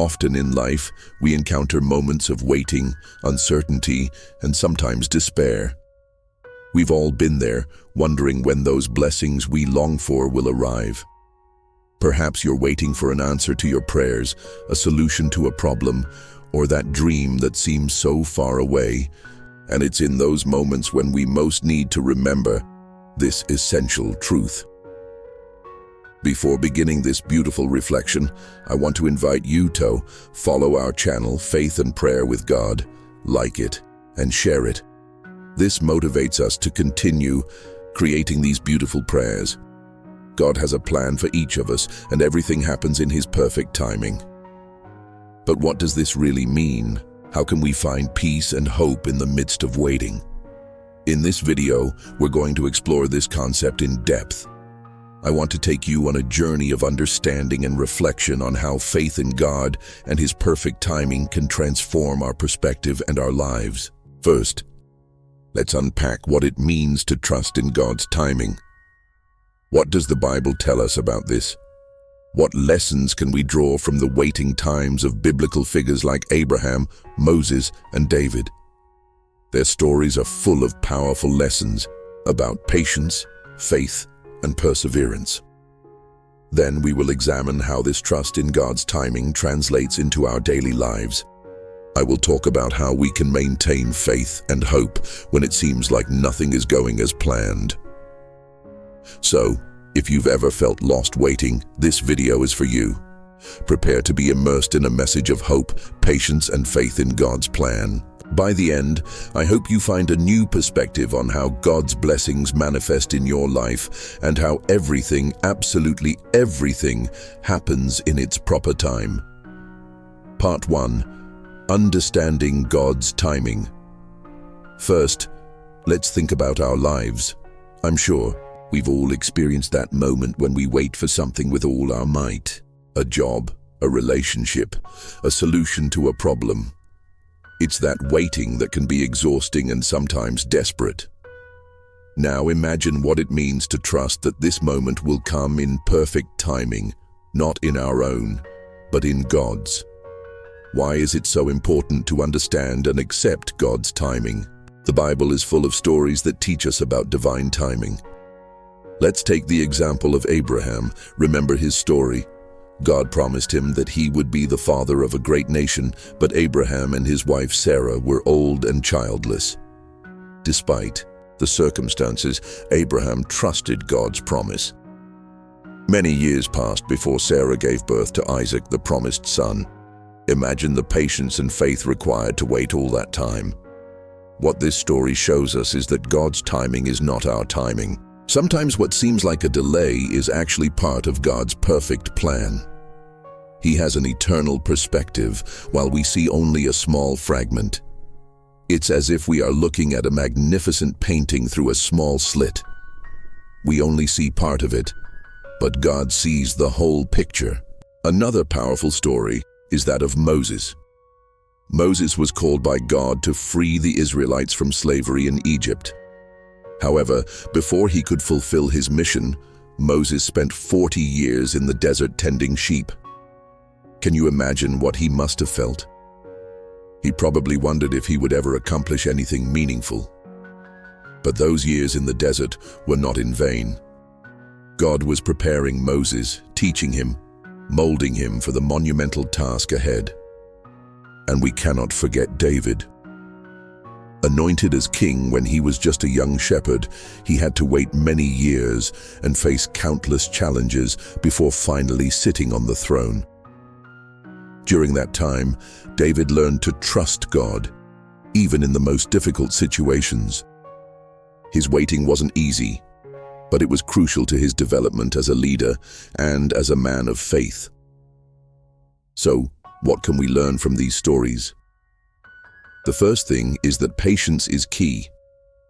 Often in life, we encounter moments of waiting, uncertainty, and sometimes despair. We've all been there, wondering when those blessings we long for will arrive. Perhaps you're waiting for an answer to your prayers, a solution to a problem, or that dream that seems so far away. And it's in those moments when we most need to remember this essential truth. Before beginning this beautiful reflection, I want to invite you to follow our channel, Faith and Prayer with God, like it, and share it. This motivates us to continue creating these beautiful prayers. God has a plan for each of us, and everything happens in His perfect timing. But what does this really mean? How can we find peace and hope in the midst of waiting? In this video, we're going to explore this concept in depth. I want to take you on a journey of understanding and reflection on how faith in God and His perfect timing can transform our perspective and our lives. First, let's unpack what it means to trust in God's timing. What does the Bible tell us about this? What lessons can we draw from the waiting times of biblical figures like Abraham, Moses, and David? Their stories are full of powerful lessons about patience, faith, and perseverance. Then we will examine how this trust in God's timing translates into our daily lives. I will talk about how we can maintain faith and hope when it seems like nothing is going as planned. So, if you've ever felt lost waiting, this video is for you. Prepare to be immersed in a message of hope, patience, and faith in God's plan. By the end, I hope you find a new perspective on how God's blessings manifest in your life and how everything, absolutely everything, happens in its proper time. Part 1. Understanding God's timing. First, let's think about our lives. I'm sure we've all experienced that moment when we wait for something with all our might. A job, a relationship, a solution to a problem. It's that waiting that can be exhausting and sometimes desperate. Now imagine what it means to trust that this moment will come in perfect timing, not in our own, but in God's. Why is it so important to understand and accept God's timing? The Bible is full of stories that teach us about divine timing. Let's take the example of Abraham. Remember his story. God promised him that he would be the father of a great nation, but Abraham and his wife Sarah were old and childless. Despite the circumstances, Abraham trusted God's promise. Many years passed before Sarah gave birth to Isaac, the promised son. Imagine the patience and faith required to wait all that time. What this story shows us is that God's timing is not our timing. Sometimes what seems like a delay is actually part of God's perfect plan. He has an eternal perspective, while we see only a small fragment. It's as if we are looking at a magnificent painting through a small slit. We only see part of it, but God sees the whole picture. Another powerful story is that of Moses. Moses was called by God to free the Israelites from slavery in Egypt. However, before he could fulfill his mission, Moses spent 40 years in the desert tending sheep. Can you imagine what he must have felt? He probably wondered if he would ever accomplish anything meaningful. But those years in the desert were not in vain. God was preparing Moses, teaching him, molding him for the monumental task ahead. And we cannot forget David. Anointed as king when he was just a young shepherd, he had to wait many years and face countless challenges before finally sitting on the throne. During that time, David learned to trust God, even in the most difficult situations. His waiting wasn't easy, but it was crucial to his development as a leader and as a man of faith. So, what can we learn from these stories? The first thing is that patience is key.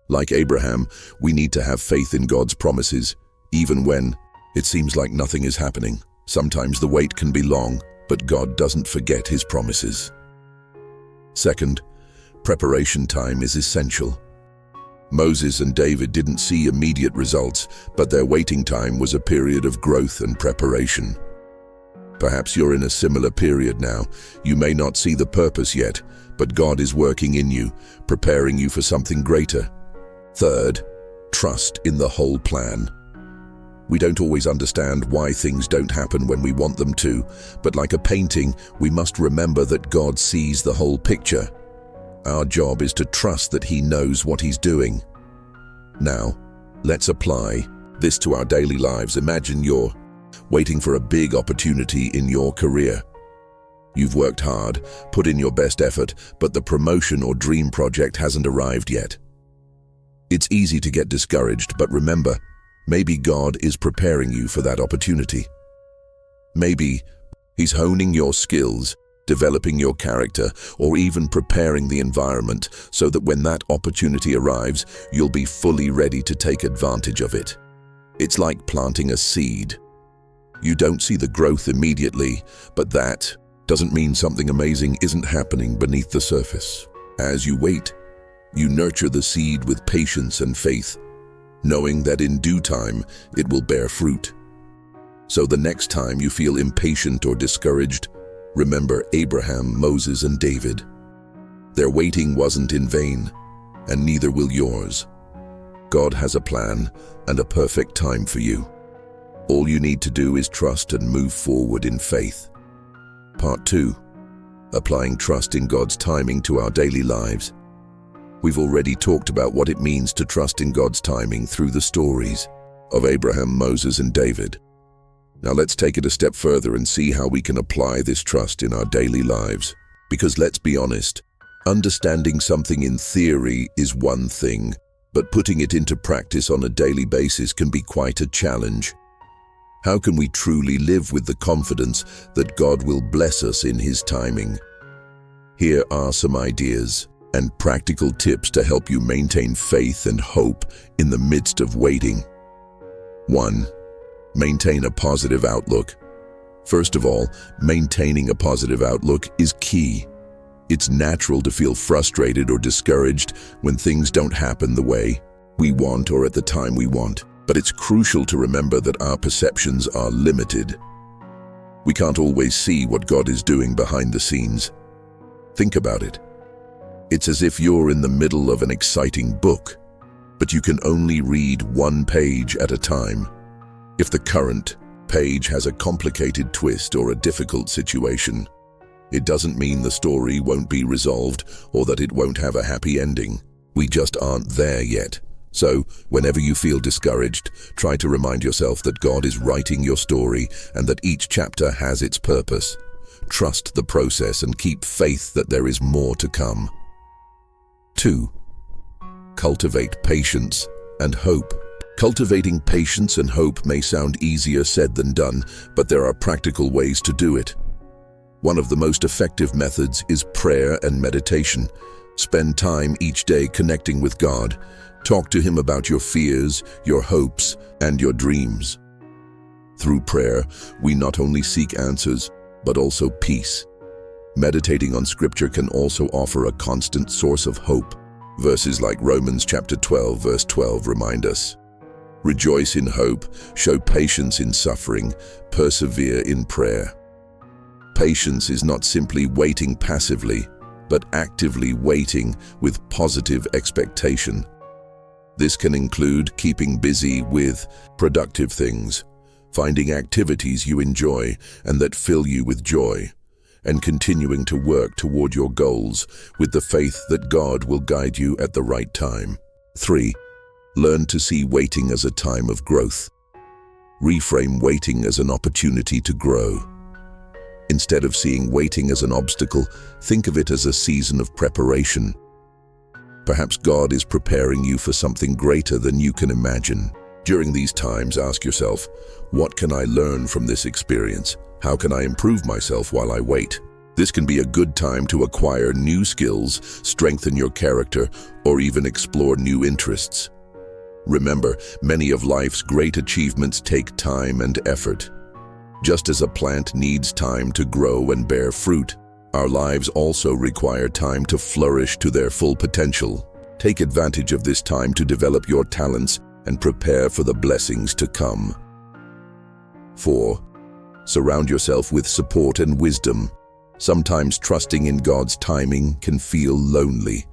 Like Abraham, we need to have faith in God's promises, even when it seems like nothing is happening. Sometimes the wait can be long, but God doesn't forget His promises. Second, preparation time is essential. Moses and David didn't see immediate results, but their waiting time was a period of growth and preparation. Perhaps you're in a similar period now. You may not see the purpose yet, but God is working in you, preparing you for something greater. Third, trust in the whole plan. We don't always understand why things don't happen when we want them to, but like a painting, we must remember that God sees the whole picture. Our job is to trust that He knows what He's doing. Now, let's apply this to our daily lives. Imagine you're waiting for a big opportunity in your career. You've worked hard, put in your best effort, but the promotion or dream project hasn't arrived yet. It's easy to get discouraged, but remember, maybe God is preparing you for that opportunity. Maybe He's honing your skills, developing your character, or even preparing the environment so that when that opportunity arrives, you'll be fully ready to take advantage of it. It's like planting a seed. You don't see the growth immediately, but that doesn't mean something amazing isn't happening beneath the surface. As you wait, you nurture the seed with patience and faith, knowing that in due time it will bear fruit. So the next time you feel impatient or discouraged, remember Abraham, Moses, and David. Their waiting wasn't in vain, and neither will yours. God has a plan and a perfect time for you. All you need to do is trust and move forward in faith. Part 2. Applying trust in God's timing to our daily lives. We've already talked about what it means to trust in God's timing through the stories of Abraham, Moses, and David. Now let's take it a step further and see how we can apply this trust in our daily lives. Because let's be honest, understanding something in theory is one thing, but putting it into practice on a daily basis can be quite a challenge. How can we truly live with the confidence that God will bless us in His timing? Here are some ideas and practical tips to help you maintain faith and hope in the midst of waiting. 1. Maintain a positive outlook. First of all, maintaining a positive outlook is key. It's natural to feel frustrated or discouraged when things don't happen the way we want or at the time we want. But it's crucial to remember that our perceptions are limited. We can't always see what God is doing behind the scenes. Think about it. It's as if you're in the middle of an exciting book, but you can only read one page at a time. If the current page has a complicated twist or a difficult situation, it doesn't mean the story won't be resolved or that it won't have a happy ending. We just aren't there yet. So, whenever you feel discouraged, try to remind yourself that God is writing your story and that each chapter has its purpose. Trust the process and keep faith that there is more to come. 2. Cultivate patience and hope. Cultivating patience and hope may sound easier said than done, but there are practical ways to do it. One of the most effective methods is prayer and meditation. Spend time each day connecting with God. Talk to Him about your fears, your hopes, and your dreams. Through prayer, we not only seek answers, but also peace. Meditating on Scripture can also offer a constant source of hope. Verses like Romans chapter 12, verse 12 remind us, "Rejoice in hope, show patience in suffering, persevere in prayer." Patience is not simply waiting passively, but actively waiting with positive expectation. This can include keeping busy with productive things, finding activities you enjoy and that fill you with joy, and continuing to work toward your goals with the faith that God will guide you at the right time. 3. Learn to see waiting as a time of growth. Reframe waiting as an opportunity to grow. Instead of seeing waiting as an obstacle, think of it as a season of preparation. Perhaps God is preparing you for something greater than you can imagine. During these times, ask yourself, what can I learn from this experience? How can I improve myself while I wait? This can be a good time to acquire new skills, strengthen your character, or even explore new interests. Remember, many of life's great achievements take time and effort. Just as a plant needs time to grow and bear fruit, our lives also require time to flourish to their full potential. Take advantage of this time to develop your talents and prepare for the blessings to come. 4. Surround yourself with support and wisdom. Sometimes trusting in God's timing can feel lonely.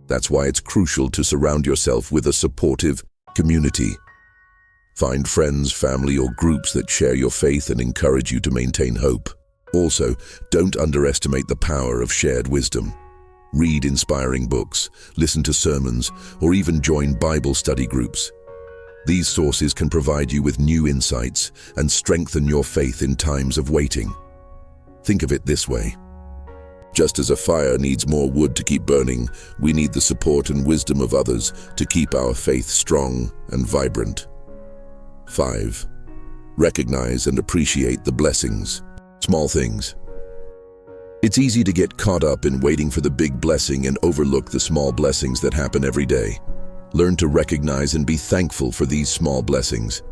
That's why it's crucial to surround yourself with a supportive community. Find friends, family, or groups that share your faith and encourage you to maintain hope. Also, don't underestimate the power of shared wisdom. Read inspiring books, listen to sermons, or even join Bible study groups. These sources can provide you with new insights and strengthen your faith in times of waiting. Think of it this way. Just as a fire needs more wood to keep burning, we need the support and wisdom of others to keep our faith strong and vibrant. 5. Recognize and appreciate the blessings. Small things. It's easy to get caught up in waiting for the big blessing and overlook the small blessings that happen every day. Learn to recognize and be thankful for these small blessings.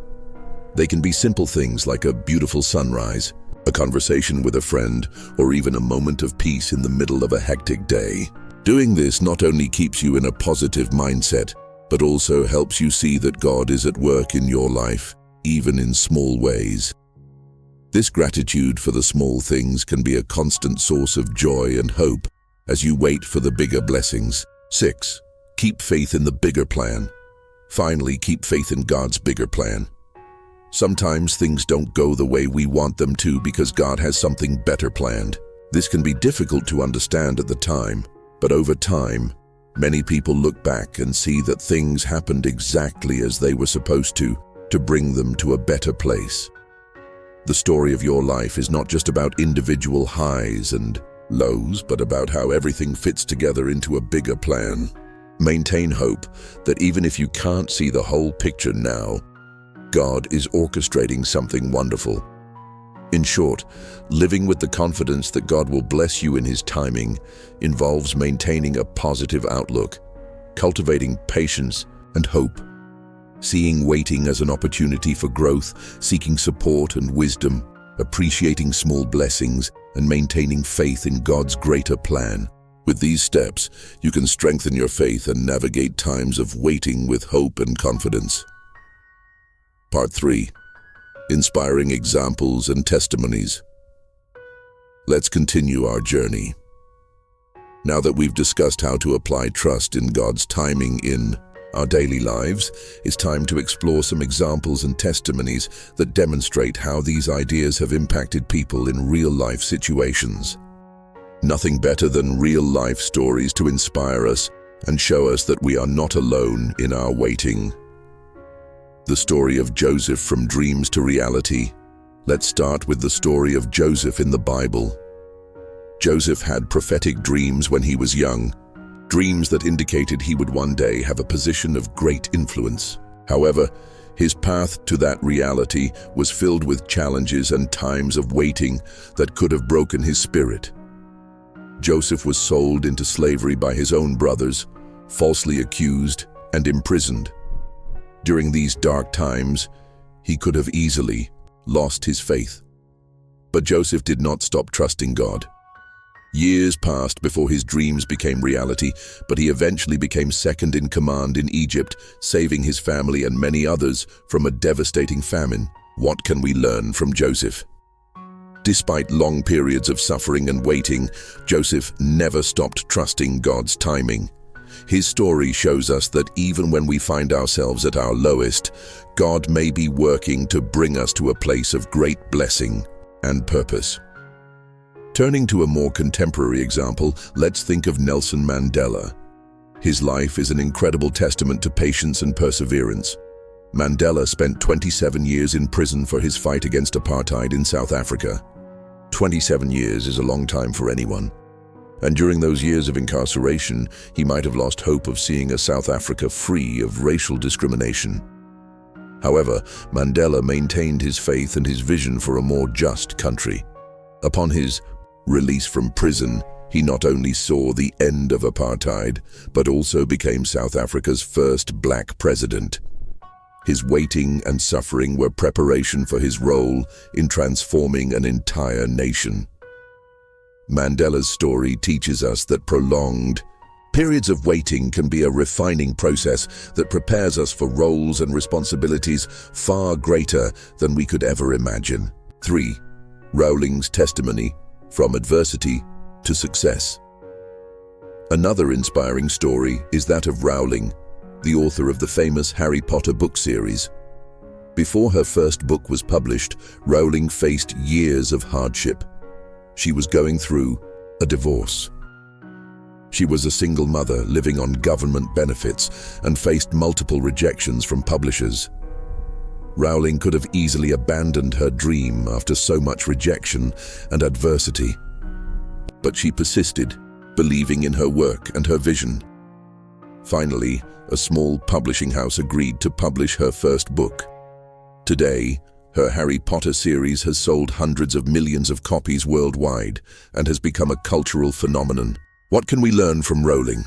They can be simple things like a beautiful sunrise, a conversation with a friend, or even a moment of peace in the middle of a hectic day. Doing this not only keeps you in a positive mindset, but also helps you see that God is at work in your life, even in small ways. This gratitude for the small things can be a constant source of joy and hope as you wait for the bigger blessings. 6. Keep faith in the bigger plan. Finally, keep faith in God's bigger plan. Sometimes things don't go the way we want them to because God has something better planned. This can be difficult to understand at the time, but over time, many people look back and see that things happened exactly as they were supposed to bring them to a better place. The story of your life is not just about individual highs and lows, but about how everything fits together into a bigger plan. Maintain hope that even if you can't see the whole picture now, God is orchestrating something wonderful. In short, living with the confidence that God will bless you in His timing involves maintaining a positive outlook, cultivating patience and hope, seeing waiting as an opportunity for growth, seeking support and wisdom, appreciating small blessings, and maintaining faith in God's greater plan. With these steps, you can strengthen your faith and navigate times of waiting with hope and confidence. Part 3. Inspiring examples and testimonies. Let's continue our journey. Now that we've discussed how to apply trust in God's timing in our daily lives, it's time to explore some examples and testimonies that demonstrate how these ideas have impacted people in real-life situations. Nothing better than real-life stories to inspire us and show us that we are not alone in our waiting. The story of Joseph from dreams to reality. Let's start with the story of Joseph in the Bible. Joseph had prophetic dreams when he was young, dreams that indicated he would one day have a position of great influence. However, his path to that reality was filled with challenges and times of waiting that could have broken his spirit. Joseph was sold into slavery by his own brothers, falsely accused and imprisoned. During these dark times, he could have easily lost his faith. But Joseph did not stop trusting God. Years passed before his dreams became reality, but he eventually became second in command in Egypt, saving his family and many others from a devastating famine. What can we learn from Joseph? Despite long periods of suffering and waiting, Joseph never stopped trusting God's timing. His story shows us that even when we find ourselves at our lowest, God may be working to bring us to a place of great blessing and purpose. Turning to a more contemporary example, let's think of Nelson Mandela. His life is an incredible testament to patience and perseverance. Mandela spent 27 years in prison for his fight against apartheid in South Africa. 27 years is a long time for anyone. And during those years of incarceration, he might have lost hope of seeing a South Africa free of racial discrimination. However, Mandela maintained his faith and his vision for a more just country. Upon his release from prison, he not only saw the end of apartheid, but also became South Africa's first black president. His waiting and suffering were preparation for his role in transforming an entire nation. Mandela's story teaches us that prolonged periods of waiting can be a refining process that prepares us for roles and responsibilities far greater than we could ever imagine. 3. Rowling's testimony from adversity to success. Another inspiring story is that of Rowling, the author of the famous Harry Potter book series. Before her first book was published, Rowling faced years of hardship. She was going through a divorce. She was a single mother living on government benefits and faced multiple rejections from publishers. Rowling could have easily abandoned her dream after so much rejection and adversity. But she persisted, believing in her work and her vision. Finally, a small publishing house agreed to publish her first book. Today, her Harry Potter series has sold hundreds of millions of copies worldwide and has become a cultural phenomenon. What can we learn from Rowling?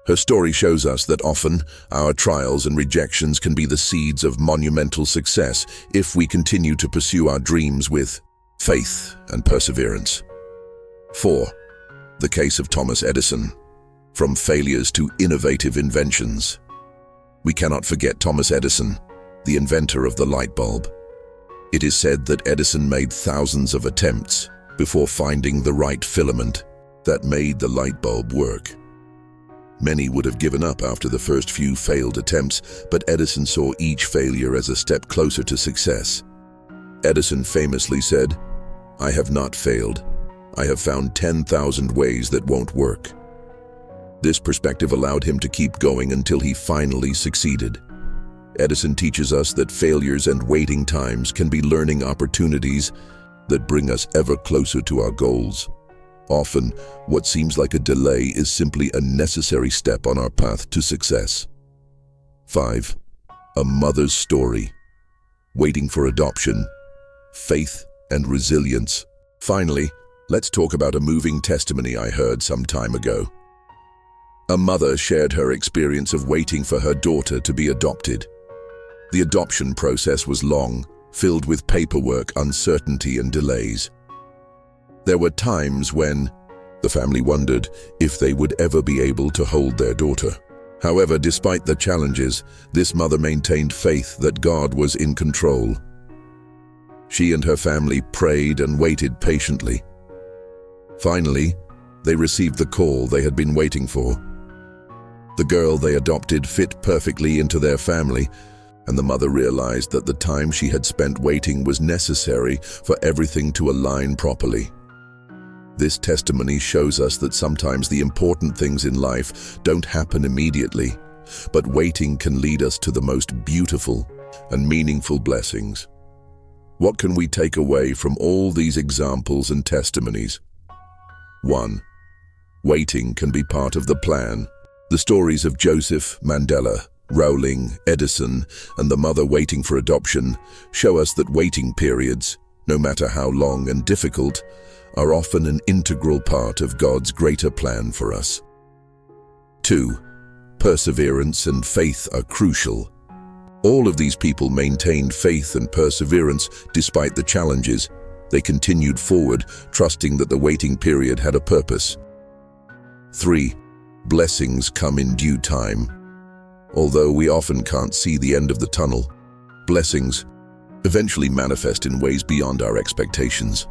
Her story shows us that often our trials and rejections can be the seeds of monumental success if we continue to pursue our dreams with faith and perseverance. 4. The case of Thomas Edison. From failures to innovative inventions. We cannot forget Thomas Edison, the inventor of the light bulb. It is said that Edison made thousands of attempts before finding the right filament that made the light bulb work. Many would have given up after the first few failed attempts, but Edison saw each failure as a step closer to success. Edison famously said, "I have not failed. I have found 10,000 ways that won't work." This perspective allowed him to keep going until he finally succeeded. Edison teaches us that failures and waiting times can be learning opportunities that bring us ever closer to our goals. Often, what seems like a delay is simply a necessary step on our path to success. 5. A mother's story. Waiting for adoption, faith, and resilience. Finally, let's talk about a moving testimony I heard some time ago. A mother shared her experience of waiting for her daughter to be adopted. The adoption process was long, filled with paperwork, uncertainty, and delays. There were times when the family wondered if they would ever be able to hold their daughter. However, despite the challenges, this mother maintained faith that God was in control. She and her family prayed and waited patiently. Finally, they received the call they had been waiting for. The girl they adopted fit perfectly into their family, and the mother realized that the time she had spent waiting was necessary for everything to align properly. This testimony shows us that sometimes the important things in life don't happen immediately, but waiting can lead us to the most beautiful and meaningful blessings. What can we take away from all these examples and testimonies? 1. Waiting can be part of the plan. The stories of Joseph, Mandela, Rowling, Edison, and the mother waiting for adoption show us that waiting periods, no matter how long and difficult, are often an integral part of God's greater plan for us. 2. Perseverance and faith are crucial. All of these people maintained faith and perseverance despite the challenges. They continued forward, trusting that the waiting period had a purpose. 3. Blessings come in due time. Although we often can't see the end of the tunnel, blessings eventually manifest in ways beyond our expectations.